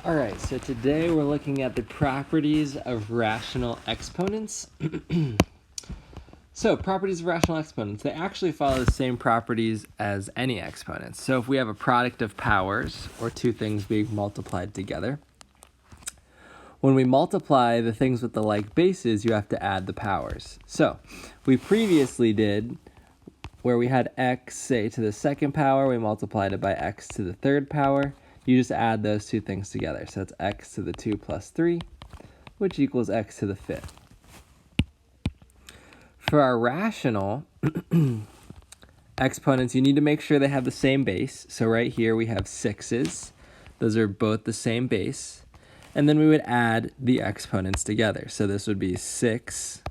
All right, so today we're looking at the properties of rational exponents. So properties of rational exponents, they actually follow the same properties as any exponents. So if we have a product of powers, or two things being multiplied together, when we multiply the things with the like bases, you have to add the powers. So we previously did where we had x, say, to the second power, we multiplied it by x to the third power. You just add those two things together. So it's x to the 2 plus 3, which equals x to the 5th. For our rational exponents, you need to make sure they have the same base. So right here we have 6's. Those are both the same base. And then we would add the exponents together. So this would be 6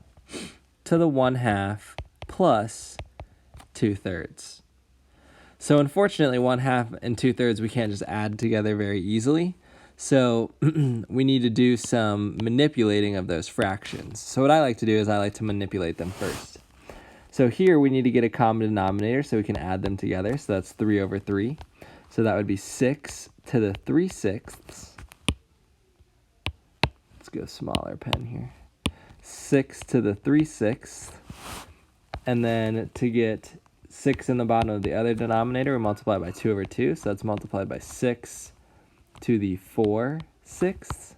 to the 1/2 plus 2/3. So unfortunately, 1/2 and 2/3 we can't just add together very easily. So we need to do some manipulating of those fractions. So what I like to do is I like to manipulate them first. So here we need to get a common denominator so we can add them together. So that's 3/3. So that would be 6 to the 3/6. Let's go smaller pen here. 6 to the 3/6. And then to get 6 in the bottom of the other denominator, we multiply by 2/2. So that's multiplied by 6 to the 4/6.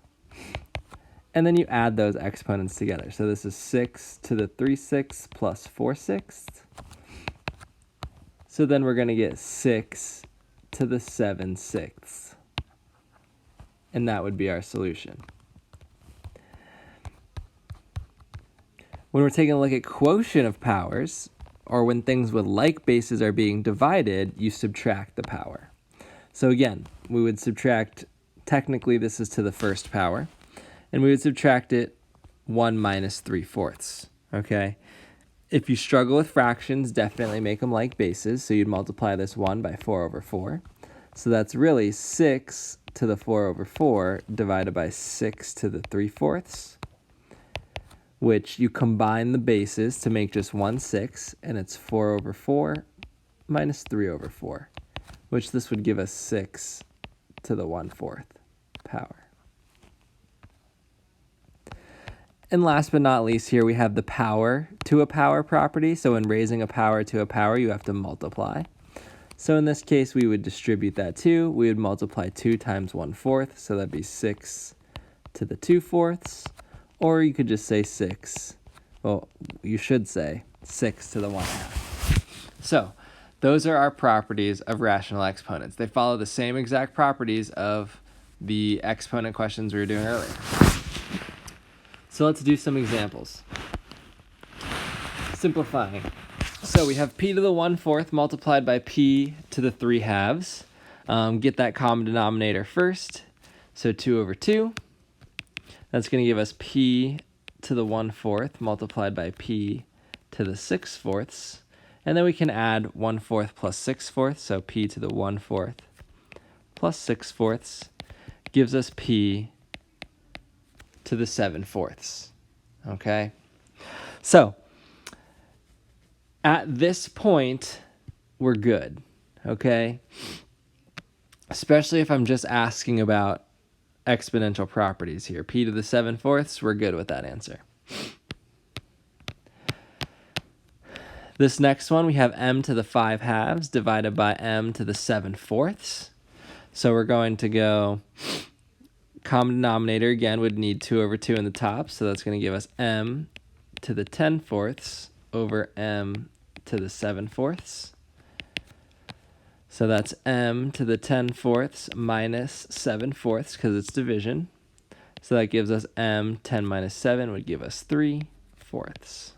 And then you add those exponents together. So this is 6 to the 3/6 plus 4/6. So then we're going to get 6 to the 7/6. And that would be our solution. When we're taking a look at quotient of powers, or when things with like bases are being divided, you subtract the power. So again, we would subtract, technically this is to the first power, and we would subtract it 1 minus 3/4, okay? If you struggle with fractions, definitely make them like bases, so you'd multiply this 1 by 4/4. So that's really 6 to the 4/4 divided by 6 to the 3/4, which you combine the bases to make just 1/6, and it's 4/4 minus 3/4, which this would give us 6 to the 1/4 power. And last but not least, here we have the power to a power property. So when raising a power to a power, you have to multiply. So in this case, we would distribute that 2. We would multiply 2 times 1/4, so that'd be 6 to the 2/4. Or you could just say 6. Well, you should say 6 to the 1/2. So those are our properties of rational exponents. They follow the same exact properties of the exponent questions we were doing earlier. So let's do some examples. Simplifying. So we have p to the 1/4 multiplied by p to the 3/2. Get that common denominator first. So 2/2. That's going to give us p to the 1/4 multiplied by p to the 6/4. And then we can add 1/4 plus 6/4. So p to the 1/4 plus 6/4 gives us p to the 7/4. Okay? So at this point, we're good. Okay? Especially if I'm just asking about exponential properties here. P to the 7/4, we're good with that answer. This next one, we have m to the 5/2 divided by m to the 7/4. So we're going to go, common denominator, again, would need 2/2 in the top. So that's going to give us m to the 10/4 over m to the 7/4. So that's m to the 10/4 minus 7/4 because it's division. So that gives us m. 10 minus 7 would give us 3/4.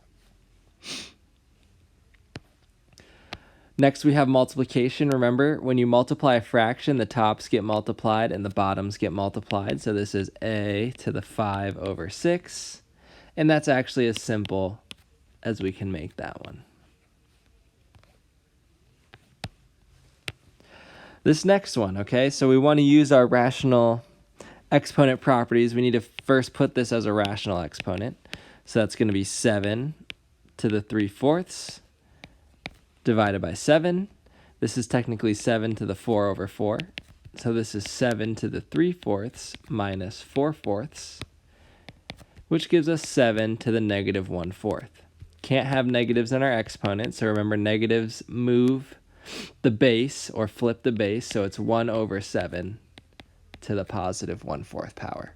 Next we have multiplication. Remember, when you multiply a fraction, the tops get multiplied and the bottoms get multiplied. So this is a to the 5/6. And that's actually as simple as we can make that one. This next one, okay, so we want to use our rational exponent properties. We need to first put this as a rational exponent. So that's going to be 7 to the 3/4 divided by 7. This is technically 7 to the 4/4. So this is 7 to the 3/4 minus 4/4, which gives us 7 to the negative 1/4. Can't have negatives in our exponent, so remember negatives move the base or flip the base, so it's 1 over 7 to the positive 1/4 power.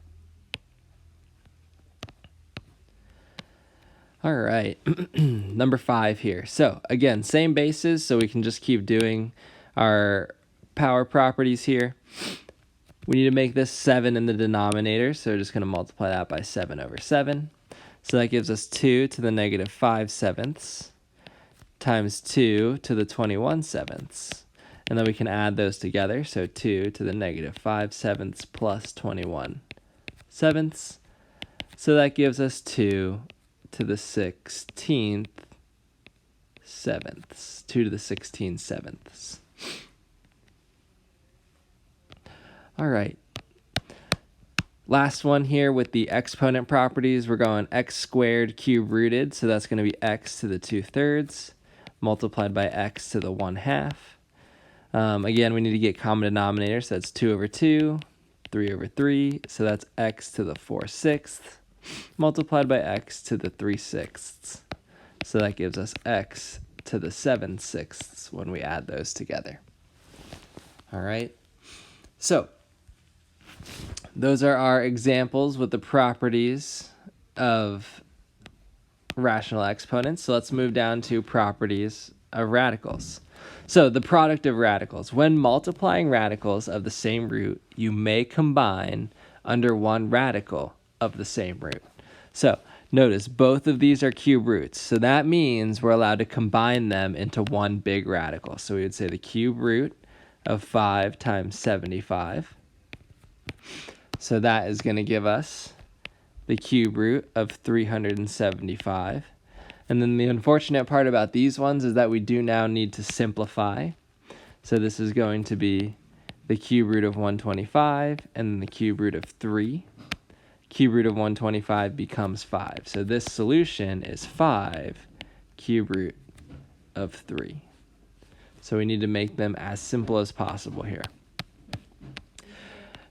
All right, number 5 here. So again, same bases, so we can just keep doing our power properties here. We need to make this 7 in the denominator, so we're just going to multiply that by 7 over 7. So that gives us 2 to the negative 5/7 times 2 to the 21/7. And then we can add those together, so 2 to the negative 5/7 plus 21/7. So that gives us 2 to the 16th sevenths. 2 to the 16/7. All right. Last one here with the exponent properties. We're going x squared cube rooted, so that's going to be x to the 2/3 multiplied by x to the 1/2. Again, we need to get common denominator, so that's 2 over 2, 3 over 3, so that's x to the 4/6 multiplied by x to the 3/6. So that gives us x to the 7/6 when we add those together. All right. So those are our examples with the properties of rational exponents. So let's move down to properties of radicals. So the product of radicals. When multiplying radicals of the same root, you may combine under one radical of the same root. So notice both of these are cube roots. So that means we're allowed to combine them into one big radical. So we would say the cube root of 5 times 75. So that is going to give us the cube root of 375. And then the unfortunate part about these ones is that we do now need to simplify. So this is going to be the cube root of 125 and then the cube root of 3. Cube root of 125 becomes 5. So this solution is 5 cube root of 3. So we need to make them as simple as possible here.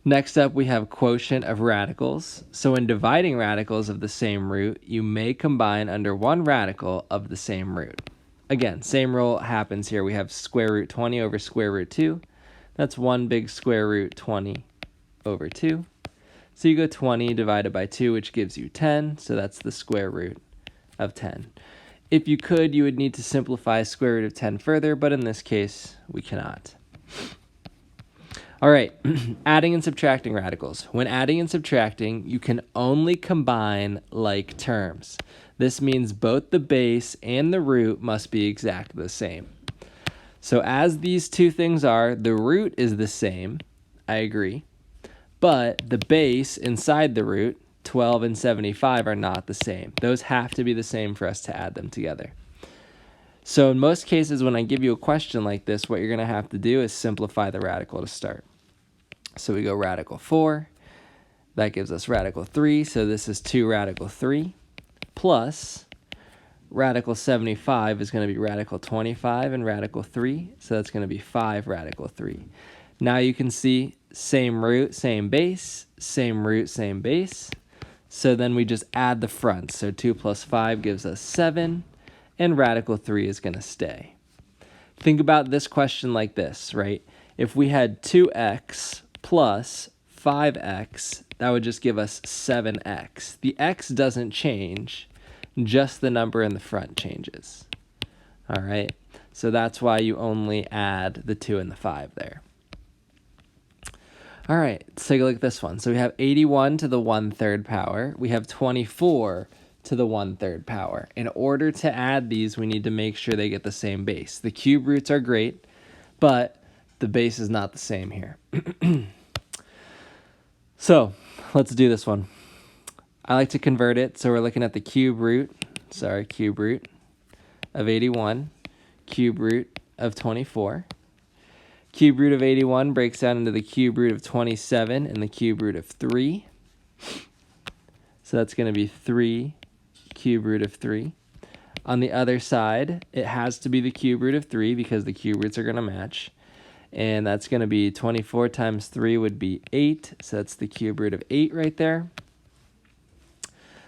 Next up, we have quotient of radicals. So when dividing radicals of the same root, you may combine under one radical of the same root. Again, same rule happens here. We have square root 20 over square root 2. That's one big square root 20 over 2. So you go 20 divided by 2, which gives you 10. So that's the square root of 10. If you could, you would need to simplify square root of 10 further, but in this case, we cannot. All right, adding and subtracting radicals. When adding and subtracting, you can only combine like terms. This means both the base and the root must be exactly the same. So as these two things are, the root is the same, I agree, but the base inside the root, 12 and 75, are not the same. Those have to be the same for us to add them together. So in most cases, when I give you a question like this, what you're going to have to do is simplify the radical to start. So we go radical 4. That gives us radical 3. So this is 2 radical 3 plus radical 75 is going to be radical 25 and radical 3. So that's going to be 5 radical 3. Now you can see same root, same base, same root, same base. So then we just add the fronts. So 2 plus 5 gives us 7, and radical 3 is going to stay. Think about this question like this, right? If we had 2x plus 5x, that would just give us 7x. The x doesn't change, just the number in the front changes. All right, so that's why you only add the 2 and the 5 there. All right, let's take a look at this one. So we have 81 to the 1/3 power. We have 24 to the 1/3 power. In order to add these, we need to make sure they get the same base. The cube roots are great, but the base is not the same here. So let's do this one. I like to convert it. So we're looking at the cube root of 81, cube root of 24. Cube root of 81 breaks down into the cube root of 27 and the cube root of 3. So that's going to be 3 cube root of 3. On the other side, it has to be the cube root of 3 because the cube roots are going to match. And that's going to be 24 times 3 would be 8. So that's the cube root of 8 right there.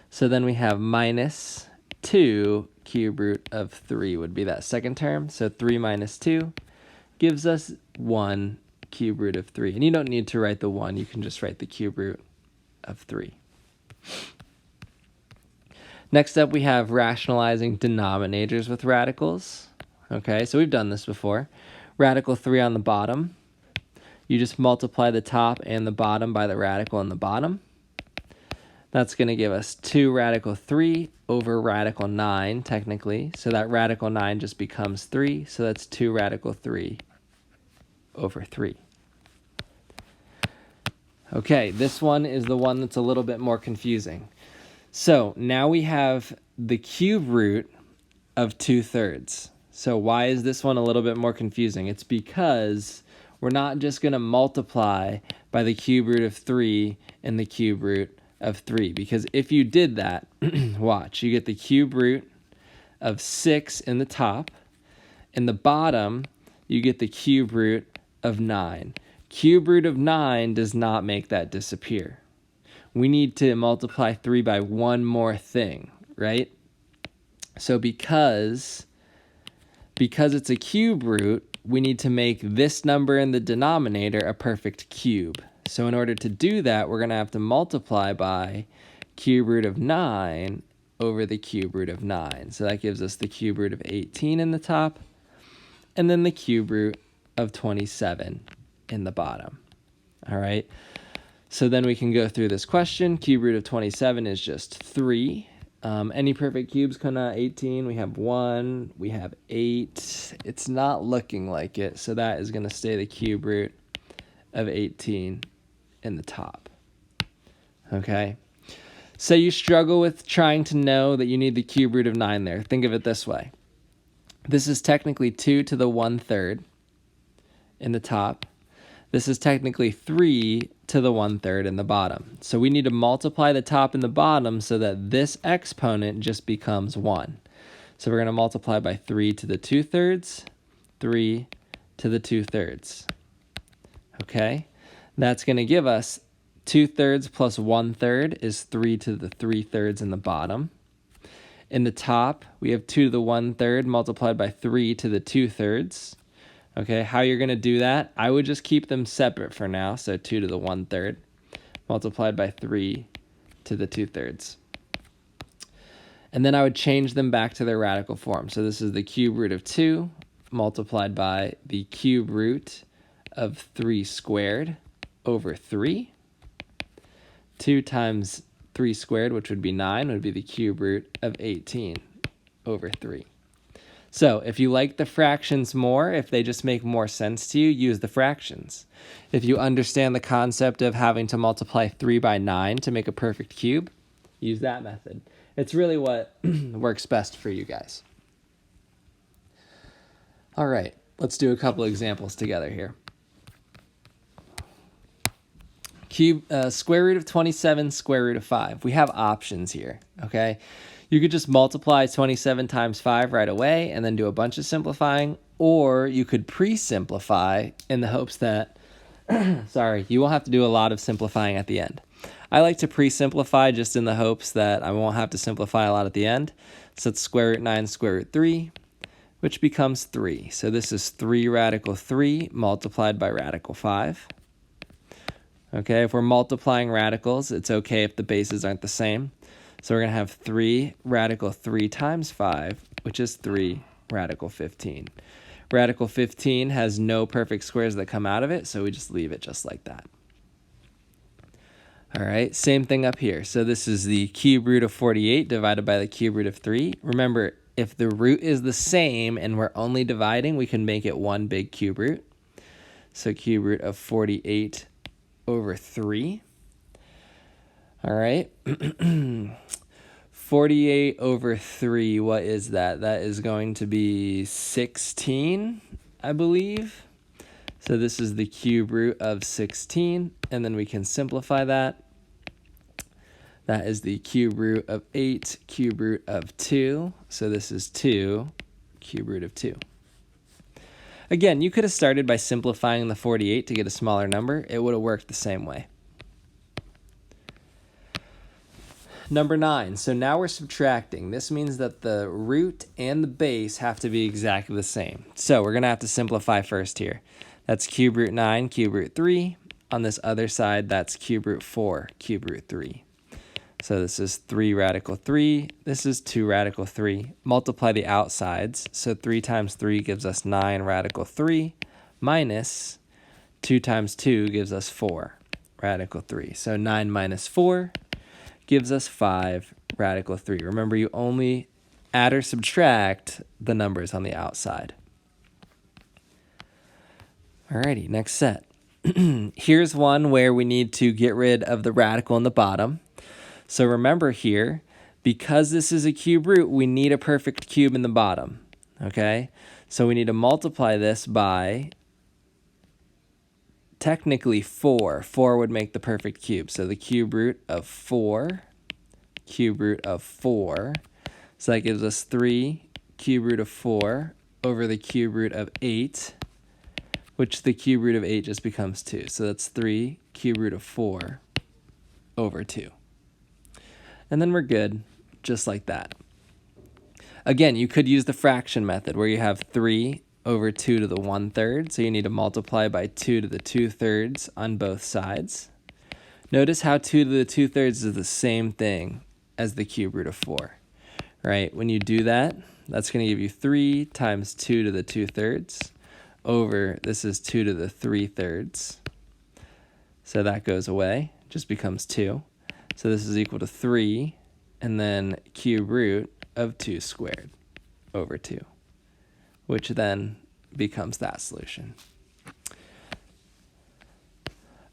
So then we have minus 2 cube root of 3 would be that second term. So 3 minus 2 gives us 1 cube root of 3. And you don't need to write the 1. You can just write the cube root of 3. Next up, we have rationalizing denominators with radicals. Okay, so we've done this before. Radical 3 on the bottom. You just multiply the top and the bottom by the radical in the bottom. That's going to give us 2 radical 3 over radical 9, technically. So that radical 9 just becomes 3. So that's 2 radical 3 over 3. Okay, this one is the one that's a little bit more confusing. So now we have the cube root of 2/3. So why is this one a little bit more confusing? It's because we're not just going to multiply by the cube root of 3 and the cube root of 3. Because if you did that, watch, you get the cube root of 6 in the top. In the bottom, you get the cube root of 9. Cube root of 9 does not make that disappear. We need to multiply 3 by one more thing, right? So because it's a cube root, we need to make this number in the denominator a perfect cube. So in order to do that, we're going to have to multiply by cube root of 9 over the cube root of 9. So that gives us the cube root of 18 in the top, and then the cube root of 27 in the bottom. All right. So then we can go through this question. Cube root of 27 is just 3. Any perfect cubes come out 18? We have 1. We have 8. It's not looking like it. So that is going to stay the cube root of 18 in the top. Okay. So you struggle with trying to know that you need the cube root of 9 there. Think of it this way. This is technically 2 to the 1/3 in the top. This is technically 3 to the 1/3 in the bottom. So we need to multiply the top and the bottom so that this exponent just becomes 1. So we're going to multiply by 3 to the 2/3, 3 to the 2/3. Okay? That's going to give us 2/3 plus 1/3 is 3 to the 3/3 in the bottom. In the top, we have 2 to the 1/3 multiplied by 3 to the 2/3. Okay, how you're going to do that, I would just keep them separate for now. So 2 to the 1/3 multiplied by 3 to the 2/3. And then I would change them back to their radical form. So this is the cube root of 2 multiplied by the cube root of 3 squared over 3. 2 times 3 squared, which would be 9, would be the cube root of 18 over 3. So if you like the fractions more, if they just make more sense to you, use the fractions. If you understand the concept of having to multiply 3 by 9 to make a perfect cube, use that method. It's really what works best for you guys. All right, let's do a couple examples together here. Square root of 27, square root of 5. We have options here, okay? You could just multiply 27 times 5 right away and then do a bunch of simplifying, or you could pre-simplify in the hopes that, you won't have to do a lot of simplifying at the end. I like to pre-simplify just in the hopes that I won't have to simplify a lot at the end. So it's square root 9, square root 3, which becomes 3. So this is 3 radical 3 multiplied by radical 5. Okay, if we're multiplying radicals, it's okay if the bases aren't the same. So we're going to have 3 radical 3 times 5, which is 3 radical 15. Radical 15 has no perfect squares that come out of it, so we just leave it just like that. All right, same thing up here. So this is the cube root of 48 divided by the cube root of 3. Remember, if the root is the same and we're only dividing, we can make it one big cube root. So cube root of 48 over 3. All right. 48 over 3, what is that? That is going to be 16, I believe. So this is the cube root of 16, and then we can simplify that. That is the cube root of 8, cube root of 2. So this is 2, cube root of 2. Again, you could have started by simplifying the 48 to get a smaller number. It would have worked the same way. Number 9, so now we're subtracting. This means that the root and the base have to be exactly the same. So we're going to have to simplify first here. That's cube root 9, cube root 3. On this other side, that's cube root 4, cube root 3. So this is 3 radical 3. This is 2 radical 3. Multiply the outsides. So 3 times 3 gives us 9 radical 3 minus 2 times 2 gives us 4 radical 3. So 9 minus 4 gives us 5 radical 3. Remember, you only add or subtract the numbers on the outside. Alrighty, next set. Here's one where we need to get rid of the radical in the bottom. So remember here, because this is a cube root, we need a perfect cube in the bottom. Okay? So we need to multiply this by technically 4. 4 would make the perfect cube. So the cube root of 4, cube root of 4. So that gives us 3 cube root of 4 over the cube root of 8, which the cube root of 8 just becomes 2. So that's 3 cube root of 4 over 2. And then we're good, just like that. Again, you could use the fraction method where you have 3 over 2 to the 1/3. So you need to multiply by 2 to the 2/3 on both sides. Notice how 2 to the 2/3 is the same thing as the cube root of 4, right? When you do that, that's going to give you 3 times 2 to the 2/3 over, this is 2 to the 3/3. So that goes away, just becomes 2. So this is equal to 3, and then cube root of 2 squared over 2, which then becomes that solution.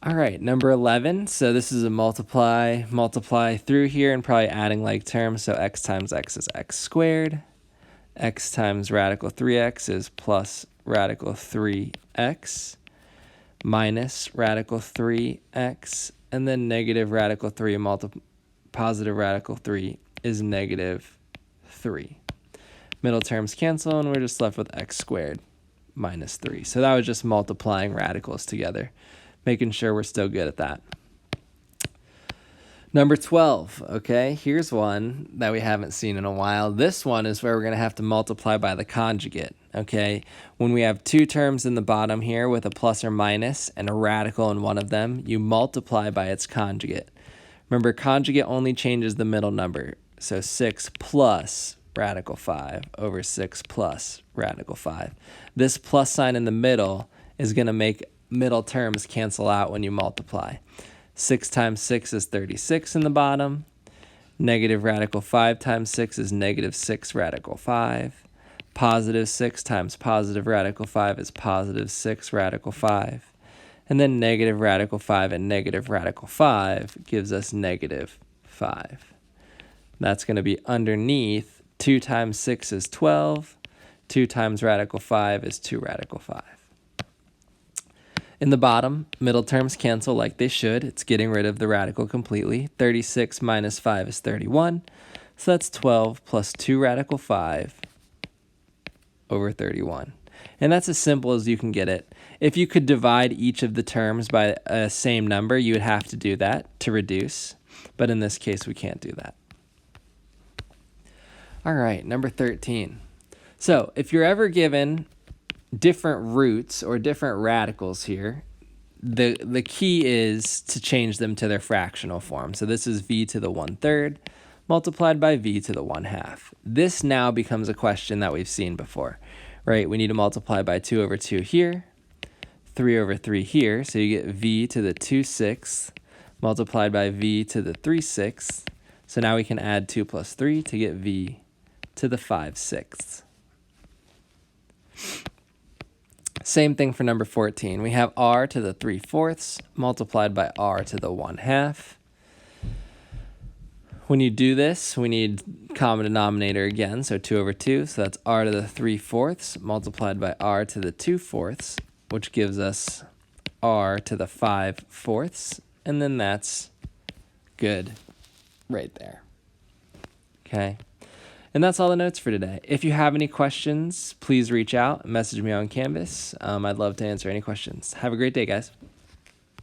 All right, number 11. So this is a multiply through here and probably adding like terms. So x times x is x squared. X times radical 3x is plus radical 3x minus radical 3x. And then negative radical 3 positive radical 3 is negative 3. Middle terms cancel, and we're just left with x squared minus 3. So that was just multiplying radicals together, making sure we're still good at that. Number 12, okay, here's one that we haven't seen in a while. This one is where we're going to have to multiply by the conjugate, okay? When we have two terms in the bottom here with a plus or minus and a radical in one of them, you multiply by its conjugate. Remember, conjugate only changes the middle number. So 6 plus radical 5 over 6 plus radical 5. This plus sign in the middle is going to make middle terms cancel out when you multiply. 6 times 6 is 36 in the bottom. Negative radical 5 times 6 is negative 6 radical 5. Positive 6 times positive radical 5 is positive 6 radical 5. And then negative radical 5 and negative radical 5 gives us negative 5. That's going to be underneath 2 times 6 is 12. 2 times radical 5 is 2 radical 5. In the bottom, middle terms cancel like they should. It's getting rid of the radical completely. 36 minus 5 is 31. So that's 12 plus 2 radical 5 over 31. And that's as simple as you can get it. If you could divide each of the terms by a same number, you would have to do that to reduce. But in this case, we can't do that. All right, number 13. So if you're ever given different roots or different radicals here, the key is to change them to their fractional form. So this is v to the 1/3 multiplied by v to the 1/2. This now becomes a question that we've seen before, right? We need to multiply by 2 over 2 here, 3 over 3 here. So you get v to the 2/6 multiplied by v to the 3/6. So now we can add 2 plus 3 to get v to the 5/6. Same thing for number 14. We have r to the 3/4 multiplied by r to the 1/2. When you do this, we need common denominator again, so 2 over 2. So that's r to the 3/4 multiplied by r to the 2/4, which gives us r to the 5/4. And then that's good right there. Okay. And that's all the notes for today. If you have any questions, please reach out, message me on Canvas. I'd love to answer any questions. Have a great day, guys.